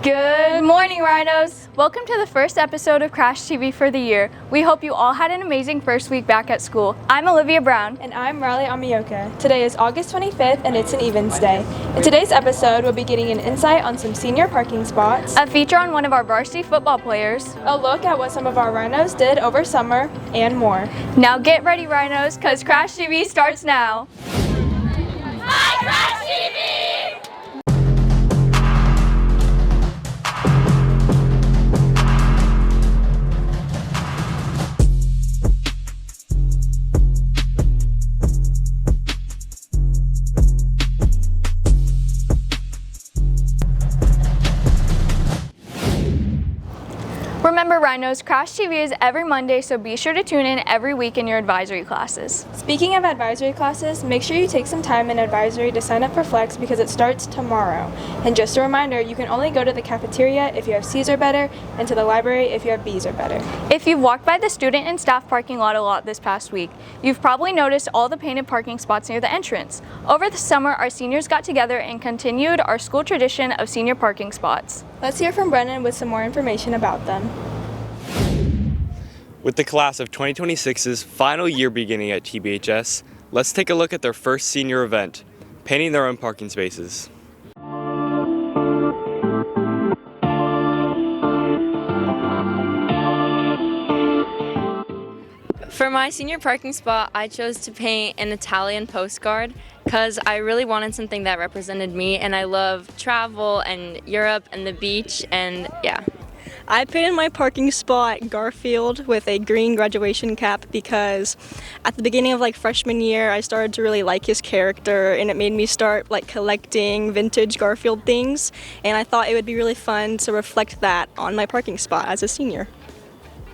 Good morning, Rhinos! Welcome to the first episode of Crash TV for the year. We hope you all had an amazing first week back at school. I'm Olivia Brown. And I'm Amioka. Today is August 25th and it's an Evens Day. In today's episode, we'll be getting an insight on some senior parking spots, A feature on one of our varsity football players, a look at what some of our Rhinos did over summer, and more. Now get ready, Rhinos, because Crash TV starts now. Hi, Crash TV! Remember, Rhinos, Crash TV is every Monday, so be sure to tune in every week in your advisory classes. Speaking of advisory classes, make sure you take some time in advisory to sign up for Flex because it starts tomorrow. And just a reminder, you can only go to the cafeteria if you have C's or better, and to the library if you have B's or better. If you've walked by the student and staff parking lot a lot this past week, you've probably noticed all the painted parking spots near the entrance. Over the summer, our seniors got together and continued our school tradition of senior parking spots. Let's hear from Brennan with some more information about them. With the class of 2026's final year beginning at TBHS, let's take a look at their first senior event, painting their own parking spaces. For my senior parking spot, I chose to paint an Italian postcard because I really wanted something that represented me, and I love travel and Europe and the beach, and yeah. I painted my parking spot Garfield with a green graduation cap because at the beginning of freshman year I started to really like his character, and it made me start collecting vintage Garfield things, and I thought it would be really fun to reflect that on my parking spot as a senior.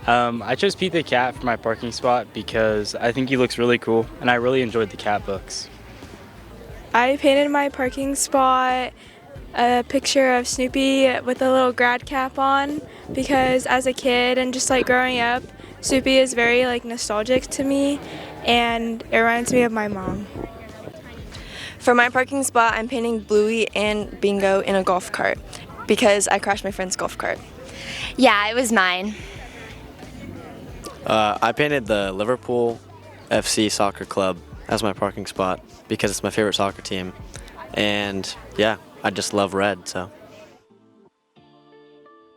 I chose Pete the Cat for my parking spot because I think he looks really cool and I really enjoyed the cat books. I painted my parking spot a picture of Snoopy with a little grad cap on because as a kid and just growing up, Snoopy is very nostalgic to me, and it reminds me of my mom. For my parking spot, I'm painting Bluey and Bingo in a golf cart because I crashed my friend's golf cart. Yeah, it was mine. I painted the Liverpool FC soccer club as my parking spot because it's my favorite soccer team, and yeah, I just love red, so.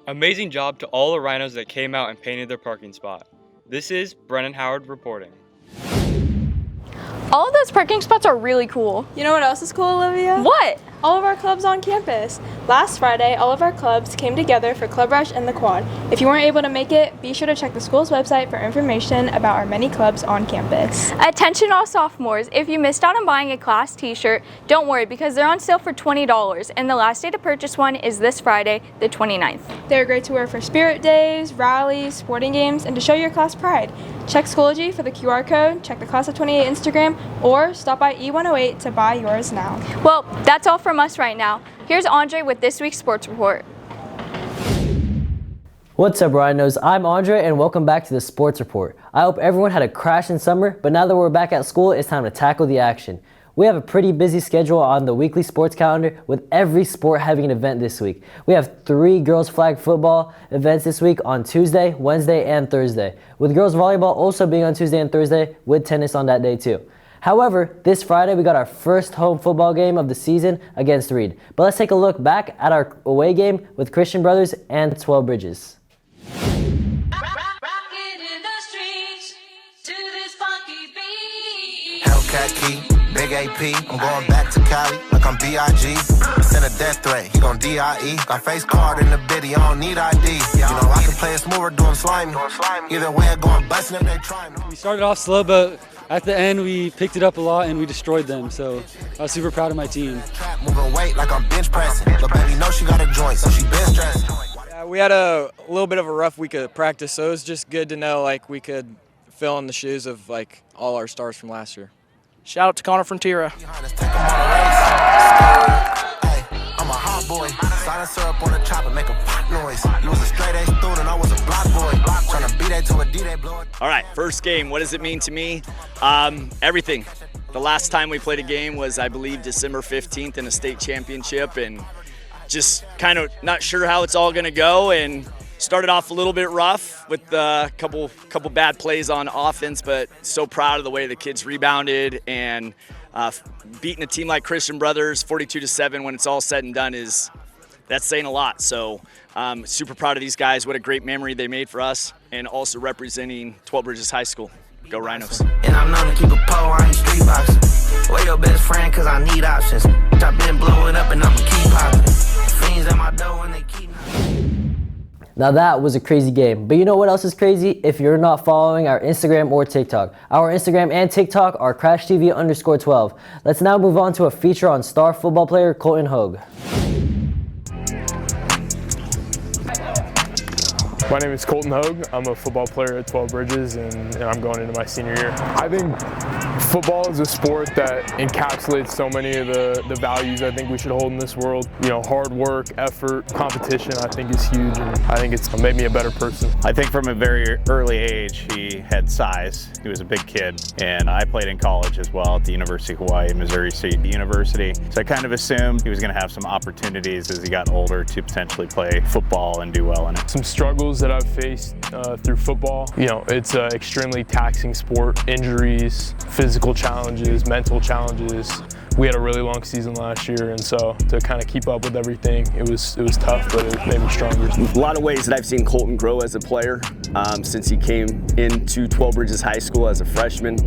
Amazing job to all the Rhinos that came out and painted their parking spot. This is Brennan Howard reporting. All of those parking spots are really cool. You know what else is cool, Olivia? What? All of our clubs on campus. Last Friday, all of our clubs came together for Club Rush and the Quad. If you weren't able to make it, be sure to check the school's website for information about our many clubs on campus. Attention all sophomores, if you missed out on buying a class t-shirt, don't worry because they're on sale for $20 and the last day to purchase one is this Friday, the 29th. They're great to wear for spirit days, rallies, sporting games, and to show your class pride. Check Schoology for the QR code, check the Class of 28 Instagram, or stop by E108 to buy yours now. Well, that's all from us right now. Here's Andre with this week's sports report. What's up, Rhinos? I'm Andre and welcome back to the Sports Report. I hope everyone had a crashing summer, but now that we're back at school, it's time to tackle the action. We have a pretty busy schedule on the weekly sports calendar with every sport having an event this week. We have 3 girls flag football events this week on Tuesday, Wednesday, and Thursday, with girls volleyball also being on Tuesday and Thursday with tennis on that day too. However, this Friday we got our first home football game of the season against Reed. But let's take a look back at our away game with Christian Brothers and 12 Bridges. Big AP, I'm going back to Cali like I'm B.I.G. Send a death threat, he gon' D.I.E. Got face card in the biddy, I don't need ID. You know, I can play it smooth or do him slimy. Either way, I'm going bustin' if they try. We started off slow, but at the end, we picked it up a lot and we destroyed them. So I was super proud of my team. Moving weight like I'm bench pressing. But baby know she got a joint, so she been stressing. We had a little bit of a rough week of practice, so it was just good to know we could fill in the shoes of all our stars from last year. Shout out to Connor Frontiera. I'm a hot boy. Silent syrup on the chopper, make a pop noise. You was a straight A student, I was a block boy. Trying to beat that to a D-Day blow it. All right, first game. What does it mean to me? Everything. The last time we played a game was, I believe, December 15th in a state championship, and just kind of not sure how it's all going to go, and started off a little bit rough with a couple bad plays on offense, but so proud of the way the kids rebounded, and beating a team like Christian Brothers 42-7 when it's all said and done that's saying a lot. So super proud of these guys. What a great memory they made for us, and also representing 12 Bridges High School. Go Rhinos. And I'm known to keep a pole, I ain't street boxing. Where your best friend, cause I need options. I've been blowing up and I'ma keep popping. Fiends at my door and they keep. Now that was a crazy game, but you know what else is crazy? If you're not following our Instagram or TikTok. Our Instagram and TikTok are CrashTV_12. Let's now move on to a feature on star football player Colton Hogge. My name is Colton Hogge. I'm a football player at 12 Bridges, and I'm going into my senior year. I think football is a sport that encapsulates so many of the values I think we should hold in this world. You know, hard work, effort, competition, I think is huge, and I think it's made me a better person. I think from a very early age, he had size. He was a big kid, and I played in college as well at the University of Hawaii, Missouri State University. So I kind of assumed he was going to have some opportunities as he got older to potentially play football and do well in it. Some struggles that I've faced through football. You know, it's an extremely taxing sport. Injuries, physical challenges, mental challenges. We had a really long season last year, and so to kind of keep up with everything, it was tough, but it made me stronger. A lot of ways that I've seen Colton grow as a player since he came into 12 Bridges High School as a freshman.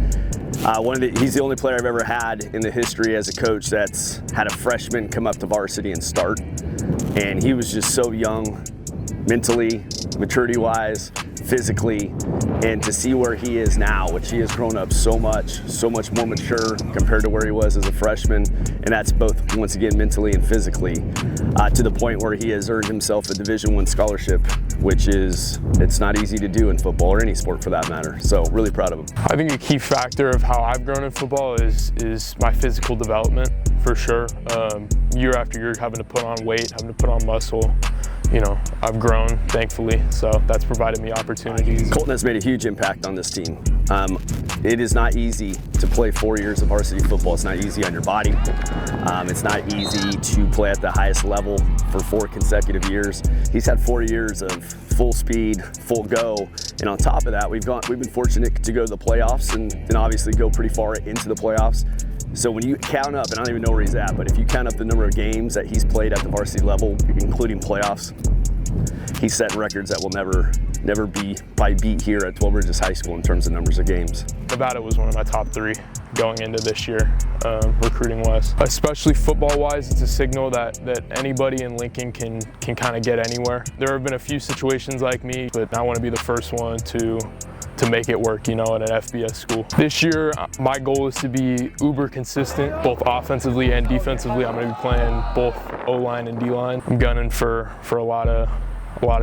He's the only player I've ever had in the history as a coach that's had a freshman come up to varsity and start, and he was just so young, mentally, maturity-wise, physically, and to see where he is now, which he has grown up so much more mature compared to where he was as a freshman, and that's both, once again, mentally and physically, to the point where he has earned himself a Division I scholarship, which it's not easy to do in football or any sport for that matter, so really proud of him. I think a key factor of how I've grown in football is my physical development, for sure. Year after year, having to put on weight, having to put on muscle. You know, I've grown, thankfully, so that's provided me opportunities. Colton has made a huge impact on this team. It is not easy to play 4 years of varsity football. It's not easy on your body. It's not easy to play at the highest level for 4 consecutive years. He's had 4 years of full speed, full go, and on top of that, we've been fortunate to go to the playoffs and obviously go pretty far into the playoffs. So when you count up, and I don't even know where he's at, but if you count up the number of games that he's played at the varsity level, including playoffs, he's setting records that will never be beat here at 12 Bridges High School in terms of numbers of games. Nevada was one of my top 3 going into this year, recruiting-wise. Especially football-wise, it's a signal that anybody in Lincoln can kind of get anywhere. There have been a few situations like me, but I want to be the first one to make it work, you know, at an FBS school. This year, my goal is to be uber consistent, both offensively and defensively. I'm going to be playing both O-line and D-line. I'm gunning for a lot of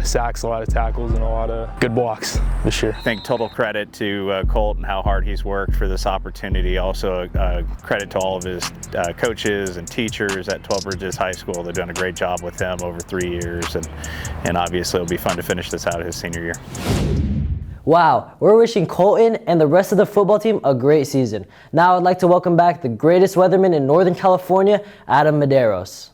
sacks, a lot of tackles, and a lot of good blocks this year. I think total credit to Colt and how hard he's worked for this opportunity. Also credit to all of his coaches and teachers at 12 Bridges High School. They've done a great job with him over 3 years, and obviously it'll be fun to finish this out his senior year. Wow, we're wishing Colton and the rest of the football team a great season. Now I'd like to welcome back the greatest weatherman in Northern California, Adam Medeiros.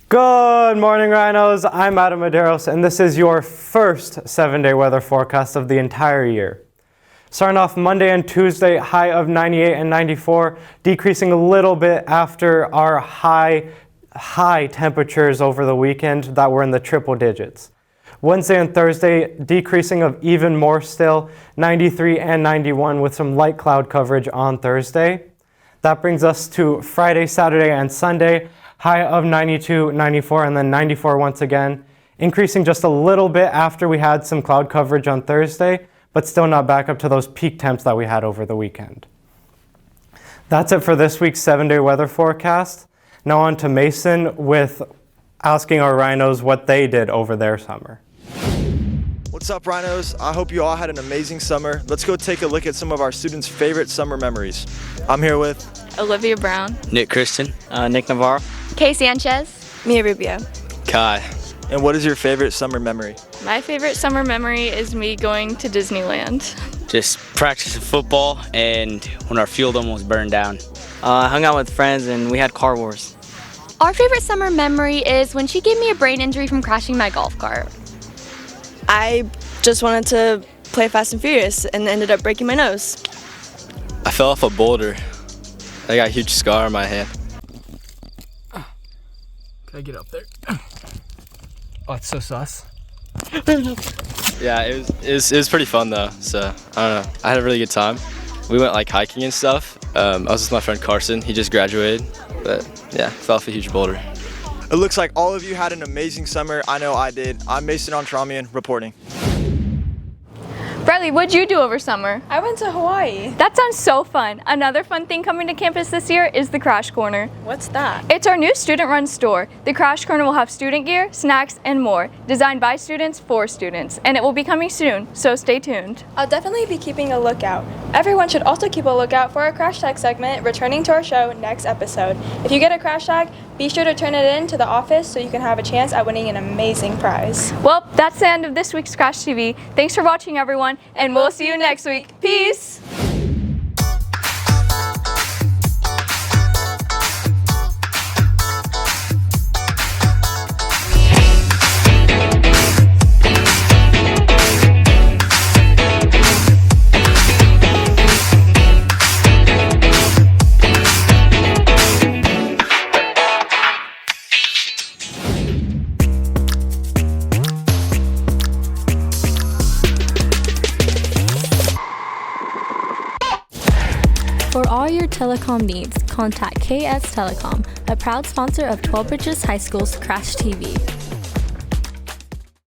Good morning, Rhinos. I'm Adam Medeiros, and this is your first 7-day weather forecast of the entire year. Starting off Monday and Tuesday, high of 98 and 94, decreasing a little bit after our high temperatures over the weekend that were in the triple digits. Wednesday and Thursday, decreasing of even more still, 93 and 91 with some light cloud coverage on Thursday. That brings us to Friday, Saturday, and Sunday, high of 92, 94, and then 94 once again, increasing just a little bit after we had some cloud coverage on Thursday, but still not back up to those peak temps that we had over the weekend. That's it for this week's 7-day weather forecast. Now on to Mason with asking our Rhinos what they did over their summer. What's up, Rhinos? I hope you all had an amazing summer. Let's go take a look at some of our students' favorite summer memories. I'm here with Olivia Brown, Nick Kristen, Nick Navarro, Kay Sanchez, Mia Rubio, Kai. And what is your favorite summer memory? My favorite summer memory is me going to Disneyland. Just practicing football and when our field almost burned down. I hung out with friends and we had Car Wars. Our favorite summer memory is when she gave me a brain injury from crashing my golf cart. I just wanted to play Fast and Furious and ended up breaking my nose. I fell off a boulder. I got a huge scar on my hand. Can I get up there? Oh, it's so sus. Yeah, it was pretty fun though. So I don't know. I had a really good time. We went like hiking and stuff. I was with my friend Carson. He just graduated, but yeah, fell off a huge boulder. It looks like all of you had an amazing summer. I know I did. I'm Mason Ontramian reporting. Bradley, what'd you do over summer? I went to Hawaii. That sounds so fun. Another fun thing coming to campus this year is the Crash Corner. What's that? It's our new student-run store. The Crash Corner will have student gear, snacks, and more, designed by students for students, and it will be coming soon, so stay tuned. I'll definitely be keeping a lookout. Everyone should also keep a lookout for our Crash Tag segment returning to our show next episode. If you get a Crash Tag, be sure to turn it in to the office so you can have a chance at winning an amazing prize. Well, that's the end of this week's Crash TV. Thanks for watching, everyone, and we'll see you next week. Peace! For all your telecom needs, contact KS Telecom, a proud sponsor of 12 Bridges High School's Crash TV.